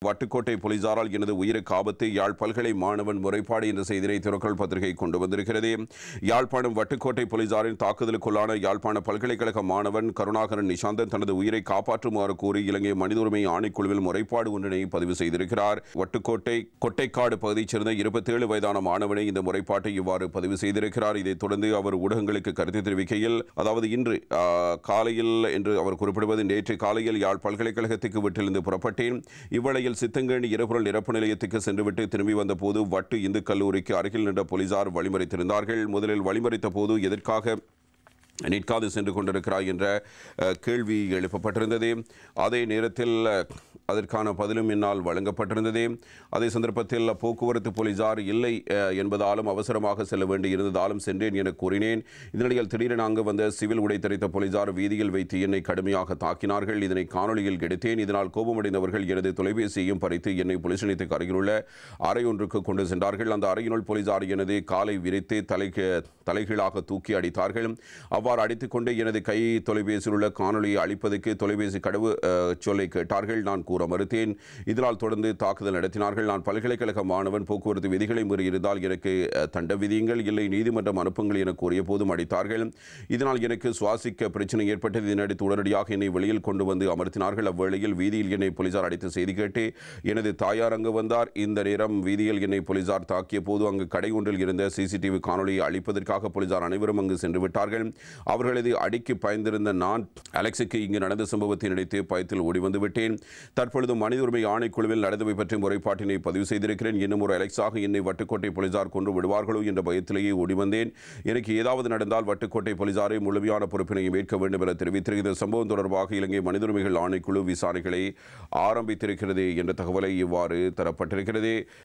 வட்டுக்கோட்டை போலீசாரால் எனது உயிருக்கு ஆபத்து யாழ் பல்கலை மாணவன் முறைப்பாடு என்ற செய்தியை தினக்குரல் பத்திரிகை கொண்டு வந்திருக்கிறது. யாழ்ப்பாணம் வட்டுக்கோட்டை போலீசாரின் தாக்குதலுக்குள்ளான யாழ்ப்பாண பல்கலைக்கழக மாணவன் கருணாகரன் நிஷாந்தன் தனது உயிரை காப்பாற்றுமாறு கோரி இலங்கை மனித உரிமை ஆணைக்குழுவில் முறைப்பாடு ஒன்றினை பதிவு செய்திருக்கிறார். வட்டுக்கோட்டை கொட்டைக்காடு பகுதியைச் சேர்ந்த 27 வயதான மாணவனை இந்த முறைப்பாட்டை இவ்வாறு பதிவு செய்திருக்கிறார். இதைத் தொடர்ந்து அவர் ஊடகங்களுக்கு கருத்து தெரிவிக்கையில், அதாவது இன்று காலையில் என்று அவர் குறிப்பிடுவது, நேற்று காலையில் யாழ் பல்கலைக்கழகத்துக்கு வீட்டிலிருந்து புறப்பட்டேன். இவ்வளவு சித்தங்கேணி எரிபொருள் நிரப்பு நிலையத்துக்கு சென்றுவிட்டு திரும்பி வந்த போது வட்டு இந்து கல்லூரிக்கு அருகில் நின்ற போலீசார் வழிமறித்திருந்தார்கள். முதலில் வழிமறித்த போது எதற்காக நிற்காது சென்று கொண்டிருக்கிறாய் என்ற கேள்வி எழுப்பப்பட்டிருந்தது. அதே நேரத்தில் அதற்கான பதிலும் என்னால் வழங்கப்பட்டிருந்தது. அதே சந்தர்ப்பத்தில் போக்குவரத்து போலீசார் இல்லை என்பதாலும் அவசரமாக செல்ல வேண்டி இருந்ததாலும் சென்றேன் என கூறினேன். இதனிடையில் திடீரென அங்கு வந்த சிவில் உடை தரித்த போலீசார் வீதியில் வைத்து என்னை கடுமையாக தாக்கினார்கள். இதனை காணொலியில் எடுத்தேன். இதனால் கோபமடைந்தவர்கள் எனது தொலைபேசியையும் பறித்து என்னை போலீஸ் நிலையத்துக்கு அருகிலுள்ள அறை ஒன்றுக்கு கொண்டு சென்றார்கள். அந்த அறையினுள் போலீசார் எனது காலை விரித்து தலைகீழாக தூக்கி அடித்தார்கள். அவ்வாறு அடித்துக்கொண்டு எனது கை தொலைபேசியில் உள்ள காணொலியை அளிப்பதற்கு தொலைபேசி கடவு சொல்லை கேட்டார்கள். நான் கூற மறுத்தேன். இதனால் தொடர்ந்து தாக்குதல் நடத்தினார்கள். நான் பல்கலைக்கழக மாணவன், போக்குவரத்து விதிகளை மீறி இருந்தால் எனக்கு தண்ட விதியுங்கள், இல்லை நீதிமன்றம் அனுப்புங்கள் என கூறிய போதும் அடித்தார்கள். இதனால் எனக்கு சுவாசிக்க பிரச்சனை ஏற்பட்டது. இதனடுத்து உடனடியாக என்னை வெளியில் கொண்டு வந்து அமர்த்தினார்கள். அவ்வேளையில் வீதியில் என்னை போலீசார் அடித்து செய்தி கேட்டு எனது தாயார் அங்கு வந்தார். இந்த நேரம் வீதியில் என்னை போலீசார் தாக்கிய போது அங்கு கடை ஒன்றில் இருந்த சிசிடிவி காணொலியை அளிப்பதற்காக போலீசார் அனைவரும் அங்கு சென்று விட்டார்கள். அவர்களது அடிக்கு பயந்திருந்த நான் அலெக்ஸுக்கு இங்கு நடந்த சம்பவத்தை நினைத்து பயத்தில் ஓடி வந்து விட்டேன். தற்பொழுது மனித உரிமை ஆணைக்குழுவில் நடந்தவை பற்றி முறைப்பாட்டினை பதிவு செய்திருக்கிறேன். இன்னும் ஒரு அலெக்ஸாக என்னை வட்டுக்கோட்டை போலீசார் கொண்டு விடுவார்களோ என்ற பயத்திலேயே ஓடி வந்தேன். எனக்கு ஏதாவது நடந்தால் வட்டுக்கோட்டை போலீசாரை முழுமையான பொறுப்பினை ஏற்க வேண்டும் என தெரிவித்திருக்கிற சம்பவம் தொடர்பாக இலங்கை மனித உரிமைகள் ஆணைக்குழு விசாரணைகளை ஆரம்பித்திருக்கிறது என்ற தகவலை இவ்வாறு தரப்பட்டிருக்கிறது.